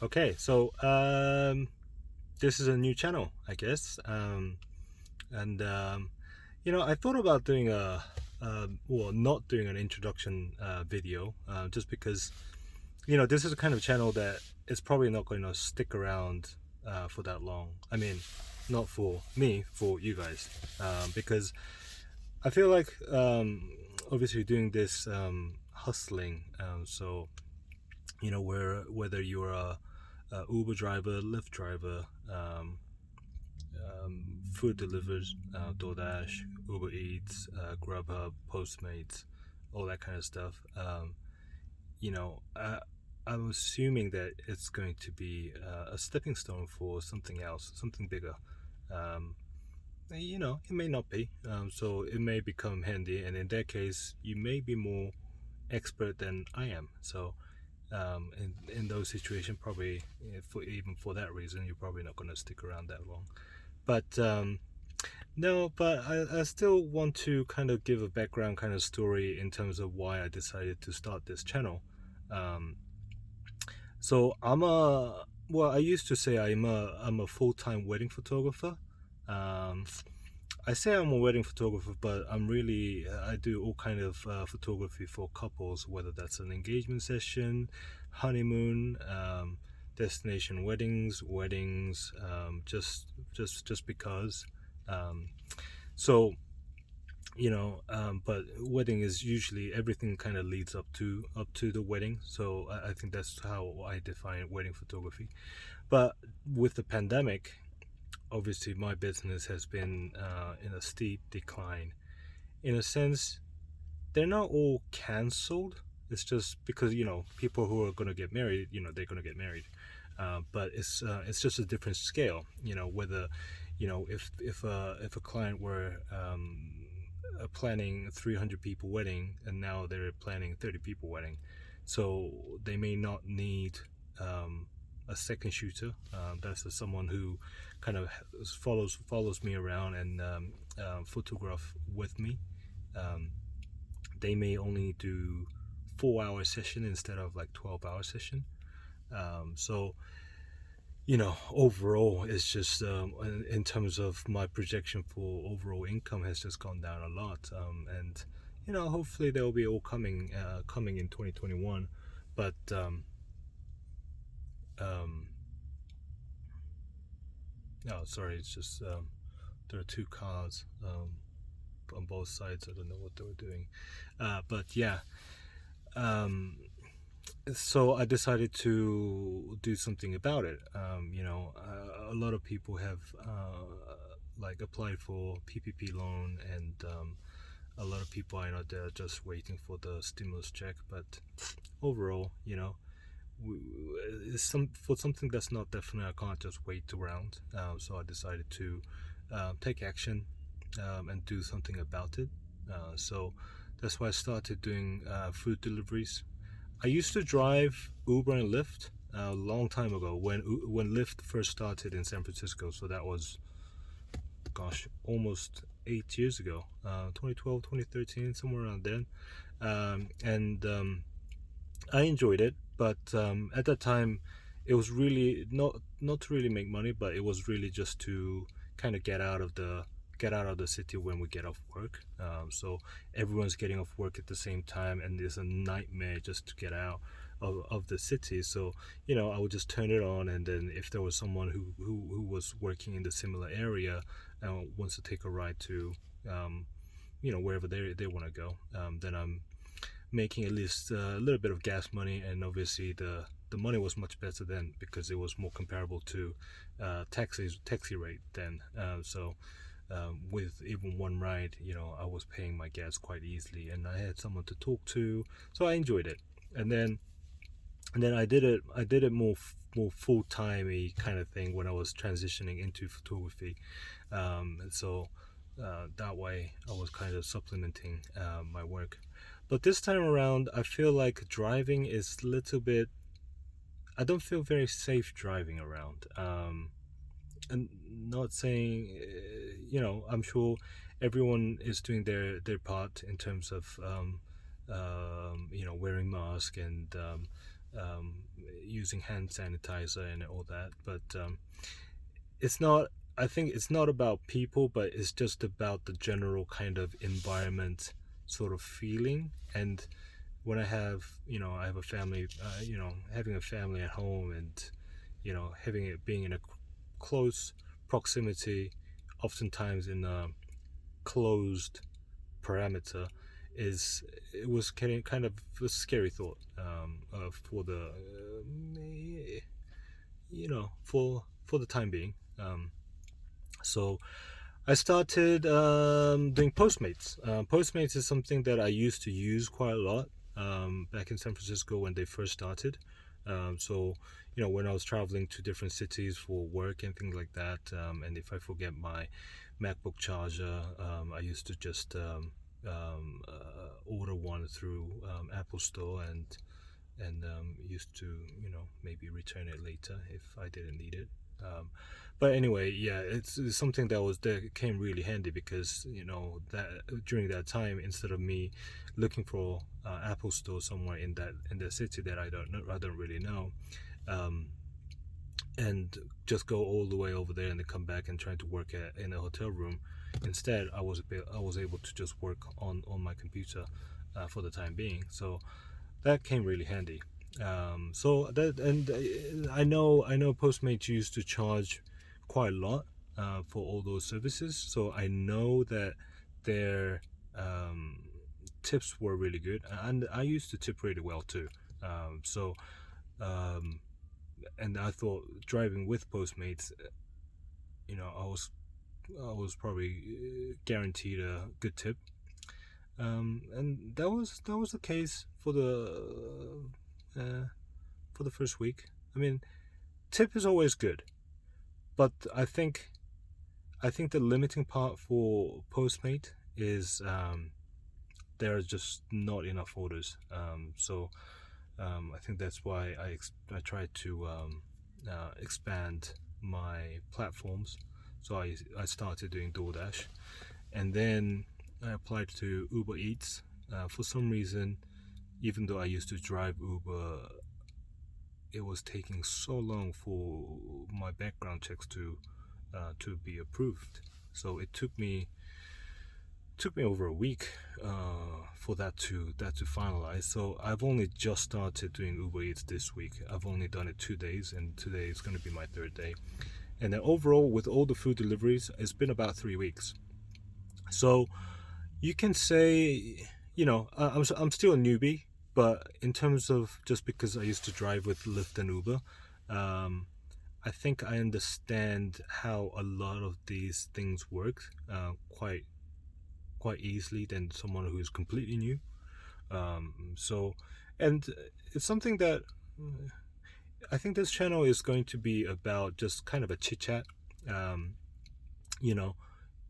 Okay, so this is a new channel, I guess. And I thought about doing well, not doing an introduction video, just because this is a kind of channel that is probably not going to stick around for that long. I mean, not for me, for you guys, because I feel like obviously doing this hustling. So whether you're a Uber driver, Lyft driver, food delivers, DoorDash, Uber Eats, Grubhub, Postmates, all that kind of stuff. You know, uh, I'm assuming that it's going to be a stepping stone for something else, something bigger. Um, it may not be. So it may become handy, and in that case, you may be more expert than I am. So in those situations, probably even for that reason, you're probably not going to stick around that long. But no, but I still want to kind of give a background kind of story in terms of why I decided to start this channel. Um, so I used to say I'm a full-time wedding photographer. Um, I say I'm a wedding photographer, but I do all kind of photography for couples, whether that's an engagement session, honeymoon, destination weddings, just because. Um, so but wedding is usually everything kind of leads up to the wedding. So I think that's how I define wedding photography. But with the pandemic, obviously my business has been in a steep decline. In a sense, they're not all cancelled. It's just because people who are going to get married, they're going to get married. But it's just a different scale. Whether if a client were planning a 300 people wedding and now they're planning 30 people wedding, so they may not need a second shooter. That's someone who kind of follows me around and photograph with me. Um, they may only do 4 hour session instead of like 12 hour session. So overall, it's just in terms of my projection for overall income has just gone down a lot. And hopefully they'll be all coming in 2021. But um, no, sorry, it's just there are two cars on both sides. I don't know what they were doing, but yeah. Um, so I decided to do something about it. A lot of people have like applied for PPP loan, and a lot of people I know they're just waiting for the stimulus check. But overall, it's for something that's not definite. I can't just wait around. So I decided to take action and do something about it. So that's why I started doing food deliveries. I used to drive Uber and Lyft a long time ago when Lyft first started in San Francisco. So that was, gosh, almost 8 years ago, 2012, 2013, somewhere around then. And I enjoyed it, but at that time, it was really not to really make money, but it was really just to kind of get out of the city when we get off work. So everyone's getting off work at the same time, and it's a nightmare just to get out of the city. So I would just turn it on, and then if there was someone who was working in the similar area and wants to take a ride to wherever they want to go, then I'm making at least a little bit of gas money. And obviously the money was much better then because it was more comparable to taxi rate then. So with even one ride, I was paying my gas quite easily, and I had someone to talk to, so I enjoyed it. And then I did it more full timey kind of thing when I was transitioning into photography, and so that way I was kind of supplementing my work. But this time around, I feel like driving is a little bit. I don't feel very safe driving around. And not saying, I'm sure everyone is doing their part in terms of wearing mask and using hand sanitizer and all that. But it's not. I think it's not about people, but it's just about the general kind of environment, sort of feeling. And when I have a family, having a family at home, and having it being in a close proximity, oftentimes in a closed parameter, it was kind of a scary thought, for the for the time being. So I started doing Postmates. Postmates is something that I used to use quite a lot back in San Francisco when they first started. So when I was traveling to different cities for work and things like that, and if I forget my MacBook charger, I used to just order one through Apple Store, and used to maybe return it later if I didn't need it. But anyway, yeah, it's something that came really handy, because that during that time, instead of me looking for Apple Store somewhere in the city that I don't really know, and just go all the way over there and then come back and try to work in a hotel room. Instead, I was able to just work on my computer for the time being. So that came really handy. So that, and I know Postmates used to charge quite a lot for all those services. So I know that their tips were really good, and I used to tip really well too. And I thought, driving with Postmates, I was probably guaranteed a good tip. And that was the case for the first week. I mean, tip is always good, but I think the limiting part for Postmate is there are just not enough orders. So I think that's why I tried to expand my platforms. So I started doing DoorDash, and then I applied to Uber Eats. For some reason, even though I used to drive Uber, it was taking so long for my background checks to be approved. So it took me over a week for that to finalize. So I've only just started doing Uber Eats this week. I've only done it 2 days, and today is going to be my third day. And then overall, with all the food deliveries, it's been about 3 weeks. So you can say, I'm still a newbie, but in terms of, just because I used to drive with Lyft and Uber, I think I understand how a lot of these things work quite easily than someone who is completely new. And it's something that I think this channel is going to be about, just kind of a chit chat.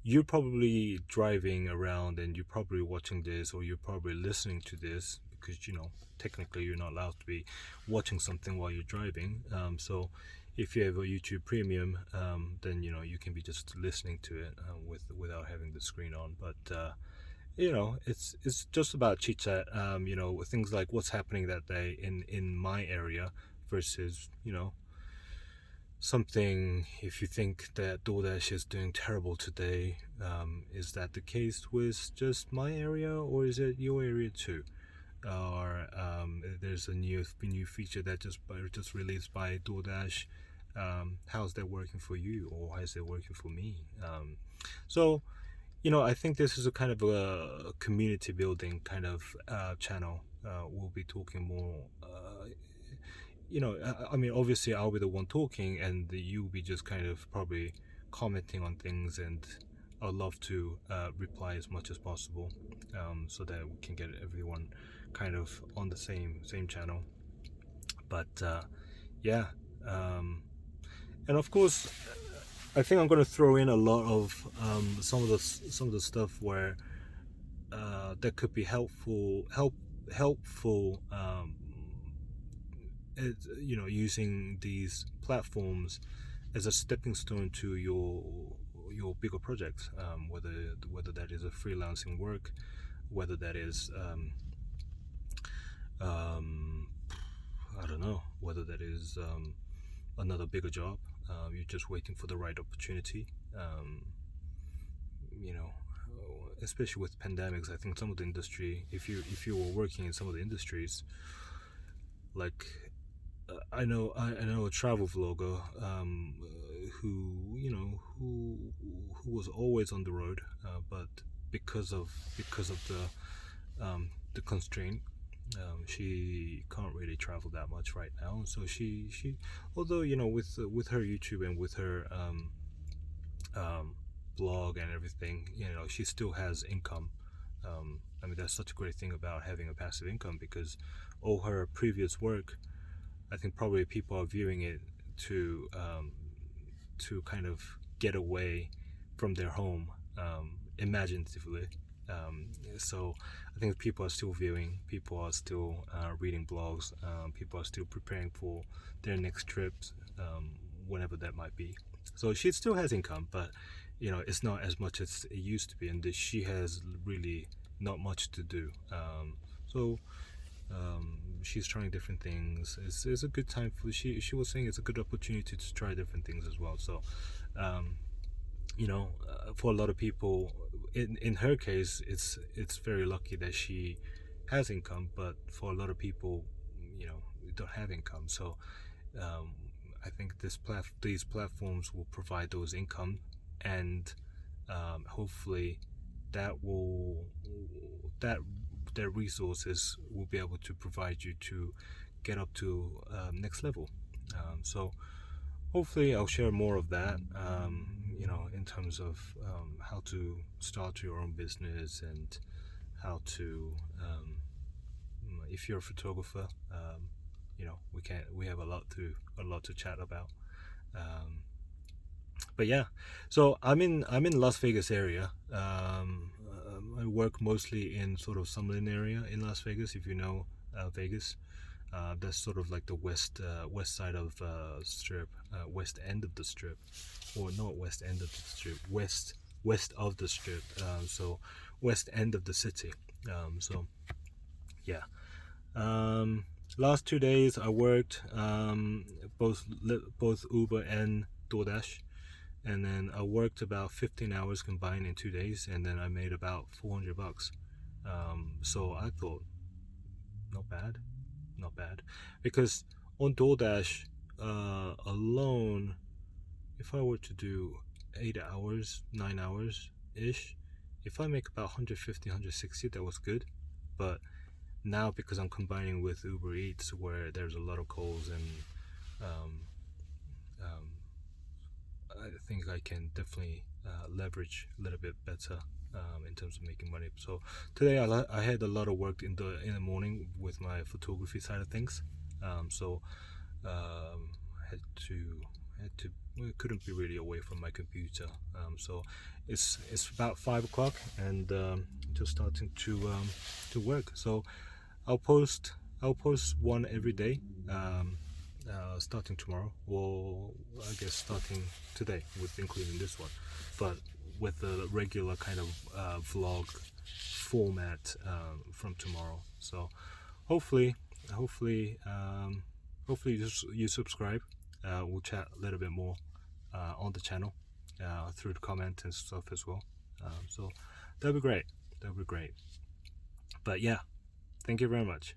You're probably driving around and you're probably watching this, or you're probably listening to this, because technically you're not allowed to be watching something while you're driving. So if you have a YouTube Premium, then you can be just listening to it without having the screen on. But it's just about chit chat. Things like what's happening that day in my area versus something. If you think that DoorDash is doing terrible today, is that the case with just my area, or is it your area too? Or there's a new feature that just released by DoorDash. How's that working for you, or how's it working for me? So I think this is a kind of a community building kind of channel. We'll be talking more. I mean, obviously I'll be the one talking, and you'll be just kind of probably commenting on things, and I'd love to reply as much as possible, so that we can get everyone kind of on the same channel. But yeah, and of course, I think I'm going to throw in a lot of some of the stuff where that could be helpful. Using these platforms as a stepping stone to your bigger projects, whether that is a freelancing work, whether that is I don't know, whether that is another bigger job. You're just waiting for the right opportunity. You know, especially with pandemics, I think some of the industry, if you were working in some of the industries, like I know a travel vlogger who who was always on the road, but because of the constraint, she can't really travel that much right now. So she although with her YouTube and with her blog and everything, she still has income. I mean, that's such a great thing about having a passive income, because all her previous work, I think probably people are viewing it to kind of get away from their home, imaginatively. So I think people are still viewing, people are still reading blogs, people are still preparing for their next trips, whenever that might be. So she still has income, but it's not as much as it used to be, and she has really not much to do. So she's trying different things. It's a good time for she was saying it's a good opportunity to try different things as well. So for a lot of people, in her case, it's very lucky that she has income, but for a lot of people, don't have income. So I think these platforms will provide those income, and hopefully their resources will be able to provide you to get up to next level. So hopefully I'll share more of that, in terms of how to start your own business, and how to, if you're a photographer, we have a lot to chat about. But yeah, so I'm in Las Vegas area. I work mostly in sort of Summerlin area in Las Vegas. If you know Vegas, that's sort of like the west side of strip, west end of the strip, or not west end of the strip, west of the strip. So west end of the city. So yeah. Last 2 days I worked both Uber and DoorDash, and then I worked about 15 hours combined in 2 days, and then I made about $400. So I thought, not bad, because on DoorDash alone, if I were to do 8 hours, 9 hours ish, if I make about 150, 160, that was good. But now, because I'm combining with Uber Eats, where there's a lot of calls, and I think I can definitely leverage a little bit better in terms of making money. So today I had a lot of work in the morning with my photography side of things. So had to couldn't be really away from my computer. So it's about 5 o'clock, and just starting to work. So I'll post one every day, starting tomorrow, or I guess starting today, with including this one, but with the regular kind of vlog format from tomorrow. So hopefully you subscribe. We'll chat a little bit more on the channel through the comments and stuff as well. So that'd be great. But yeah, thank you very much.